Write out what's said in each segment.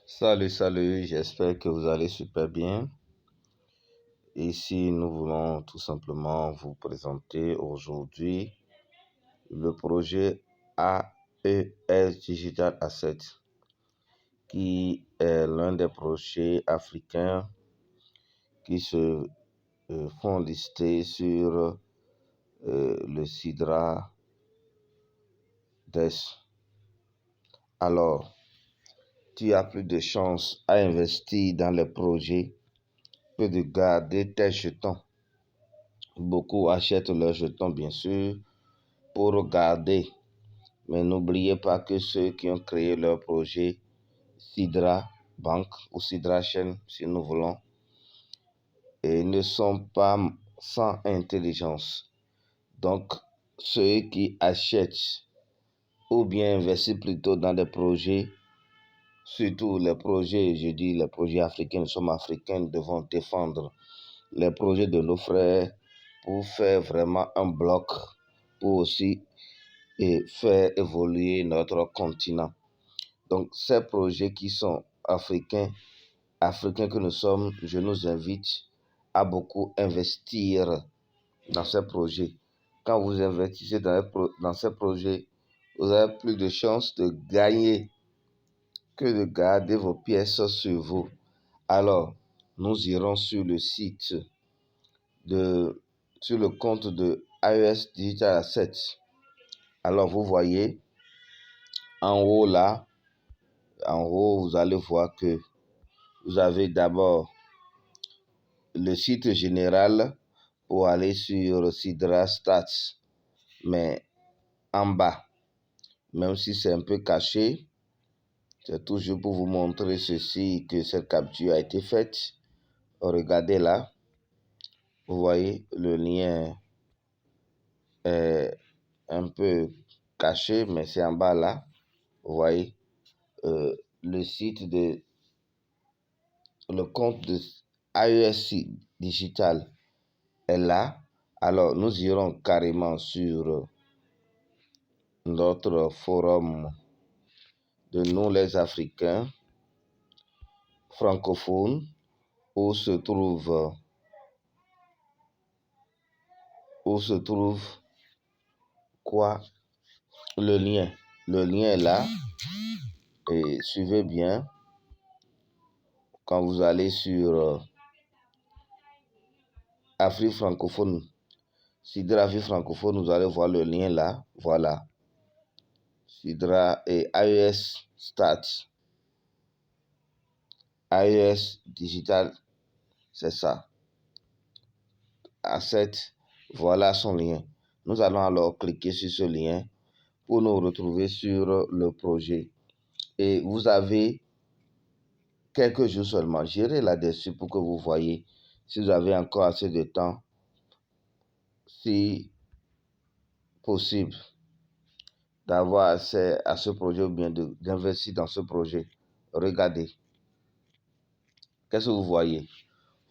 Salut, j'espère que vous allez super bien. Ici, nous voulons tout simplement vous présenter aujourd'hui le projet AES Digital Asset, qui est l'un des projets africains qui se font lister sur le SIDRA DES. Alors, tu as plus de chances à investir dans les projets que de garder tes jetons. Beaucoup achètent leurs jetons, bien sûr, pour garder. Mais n'oubliez pas que ceux qui ont créé leur projet, Sidra Bank ou Sidra Chain, si nous voulons, et ne sont pas sans intelligence. Donc, ceux qui achètent ou bien investissent plutôt dans des projets, surtout les projets, je dis les projets africains, nous sommes africains, nous devons défendre les projets de nos frères pour faire vraiment un bloc, pour aussi faire évoluer notre continent. Donc, ces projets qui sont africains que nous sommes, je nous invite à beaucoup investir dans ces projets. Quand vous investissez dans ces projets, vous avez plus de chances de gagner que de garder vos pièces sur vous. Alors, nous irons sur le site sur le compte de AES Digital Assets. Alors, vous voyez en haut là, vous allez voir que vous avez d'abord le site général pour aller sur Sidra Stats. Mais en bas, même si c'est un peu caché, c'est toujours pour vous montrer ceci, que cette capture a été faite. Regardez là, vous voyez le lien est un peu caché, mais c'est en bas là. Vous voyez le site le compte de AES Digital est là. Alors, nous irons carrément sur notre forum de nous les Africains francophones où se trouve quoi? Le lien. Le lien est là. Et suivez bien. Quand vous allez sur Afrique francophone, Sidra Afrique francophone, vous allez voir le lien là. Voilà. Sidra et AES Stats. AES Digital, c'est ça. Asset, voilà son lien. Nous allons alors cliquer sur ce lien pour nous retrouver sur le projet. Et vous avez quelques jours seulement. J'irai là-dessus pour que vous voyez si vous avez encore assez de temps, si possible, d'avoir accès à ce projet ou bien d'investir dans ce projet. Regardez. Qu'est-ce que vous voyez?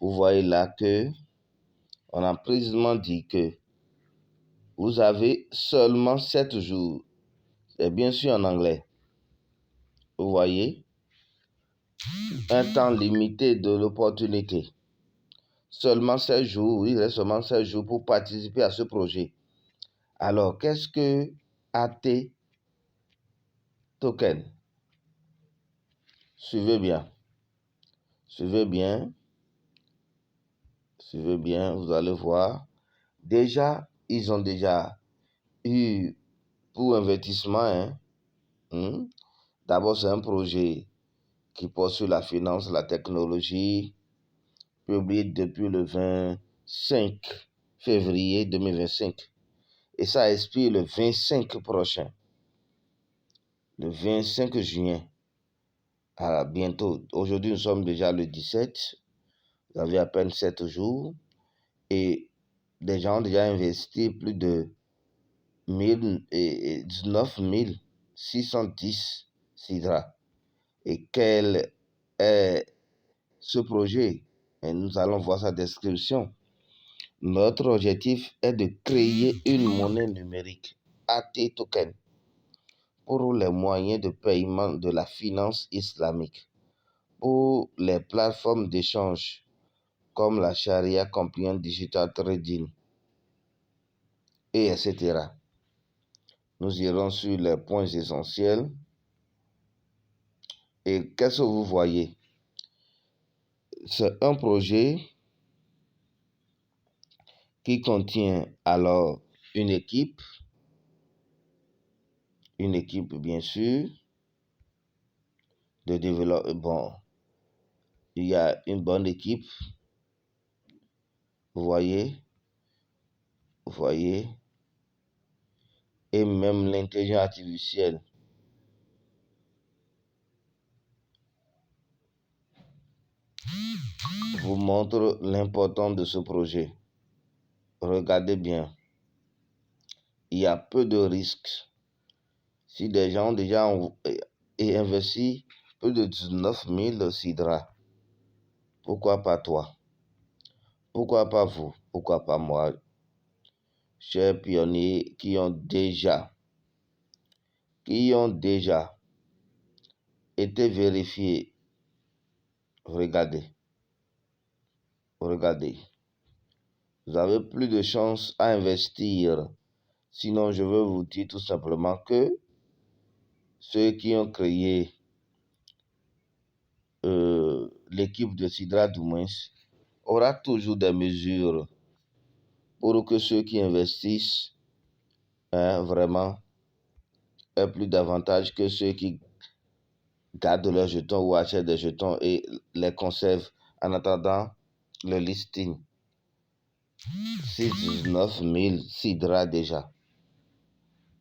Vous voyez là que on a précisément dit que vous avez seulement 7 jours. C'est bien sûr en anglais. Vous voyez? Un temps limité de l'opportunité. Seulement 7 jours, oui, il reste seulement 7 jours pour participer à ce projet. Alors, qu'est-ce que AT Token? Suivez bien. Suivez bien, vous allez voir. Déjà, ils ont déjà eu pour investissement. D'abord, c'est un projet qui porte sur la finance, la technologie, publié depuis le 25 février 2025. Et ça expire le 25 prochain, le 25 juin. À bientôt. Aujourd'hui, nous sommes déjà le 17. Vous avez à peine 7 jours. Et des gens ont déjà investi plus de 19 610 Sidra. Et quel est ce projet? Et nous allons voir sa description. Notre objectif est de créer une monnaie numérique, AT Token, pour les moyens de paiement de la finance islamique. pour les plateformes d'échange comme la Sharia Compliant Digital Trading, et etc. Nous irons sur les points essentiels. Et qu'est-ce que vous voyez? C'est un projet qui contient alors une équipe bien sûr, de développement. Bon, il y a une bonne équipe, vous voyez, et même l'intelligence artificielle vous montre l'importance de ce projet. Regardez bien, il y a peu de risques. Si des gens ont déjà investi plus de 19 000 sidras, pourquoi pas toi? Pourquoi pas vous? Pourquoi pas moi? Chers pionniers qui ont déjà été vérifiés. Regardez. Vous avez plus de chances à investir. Sinon, je veux vous dire tout simplement que ceux qui ont créé l'équipe de Sidra Doumains aura toujours des mesures pour que ceux qui investissent vraiment aient plus d'avantages que ceux qui gardent leurs jetons ou achètent des jetons et les conservent en attendant le listing. 19 000 Sidra déjà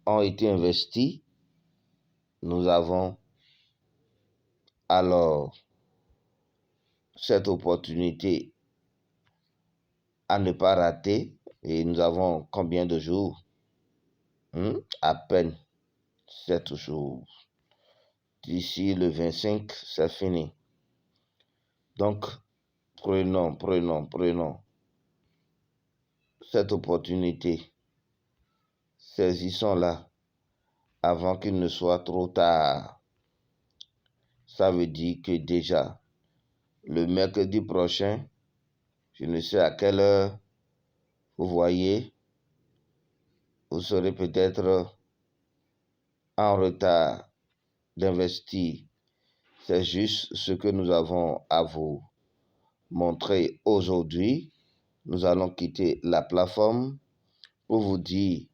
ont été investis. Nous avons alors cette opportunité à ne pas rater. Et nous avons combien de jours? À peine 7 jours. D'ici le 25, c'est fini. Donc, prenons cette opportunité. Saisissons-la avant qu'il ne soit trop tard. Ça veut dire que déjà, le mercredi prochain, je ne sais à quelle heure, vous voyez, vous serez peut-être en retard d'investir. C'est juste ce que nous avons à vous montrer aujourd'hui. Nous allons quitter la plateforme pour vous dire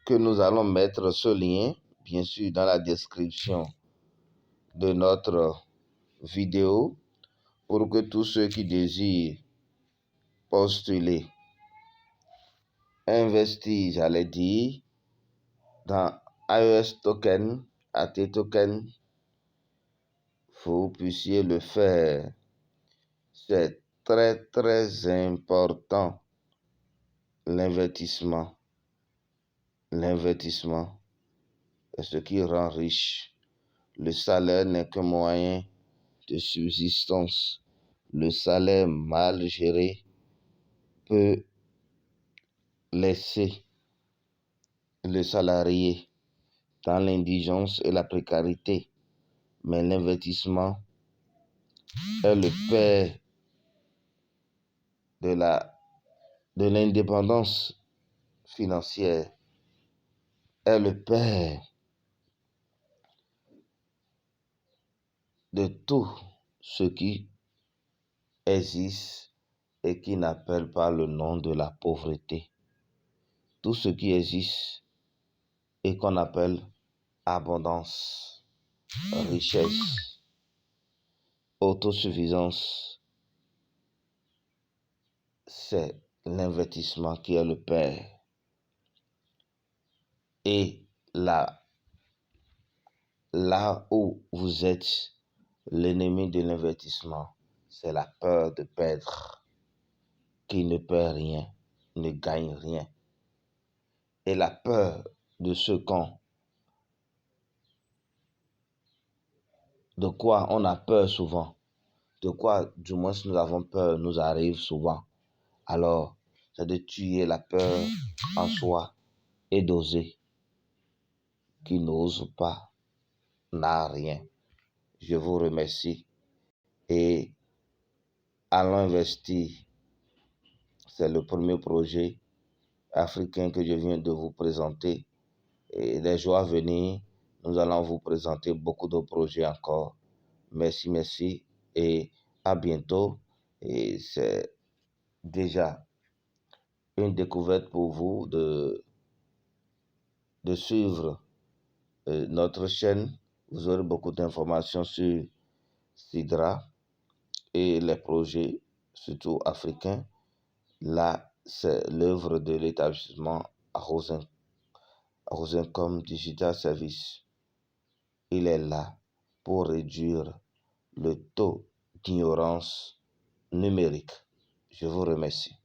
que nous allons mettre ce lien, bien sûr, dans la description de notre vidéo pour que tous ceux qui désirent postuler, investir, j'allais dire, dans AES Token, AT Token, vous puissiez le faire. C'est très, très important. L'investissement est ce qui rend riche. Le salaire n'est qu'un moyen de subsistance. Le salaire mal géré peut laisser le salarié dans l'indigence et la précarité. Mais l'investissement est le père de l'indépendance financière, est le père de tout ce qui existe et qui n'appelle pas le nom de la pauvreté. Tout ce qui existe et qu'on appelle abondance, richesse, autosuffisance, c'est l'investissement qui est le père. Et là où vous êtes, l'ennemi de l'investissement, c'est la peur de perdre. Qui ne perd rien, ne gagne rien. Et la peur de ce de quoi on a peur souvent, de quoi du moins nous avons peur, nous arrive souvent. Alors, c'est de tuer la peur en soi et d'oser. Qui n'ose pas n'a rien. Je vous remercie. et allons investir. C'est le premier projet africain que je viens de vous présenter. Et les jours à venir, nous allons vous présenter beaucoup de projets encore. Merci et à bientôt. Et c'est déjà une découverte pour vous de suivre notre chaîne. Vous aurez beaucoup d'informations sur Sidra et les projets, surtout africains. Là, c'est l'œuvre de l'établissement Rosencom Digital Service. Il est là pour réduire le taux d'ignorance numérique. Je vous remercie.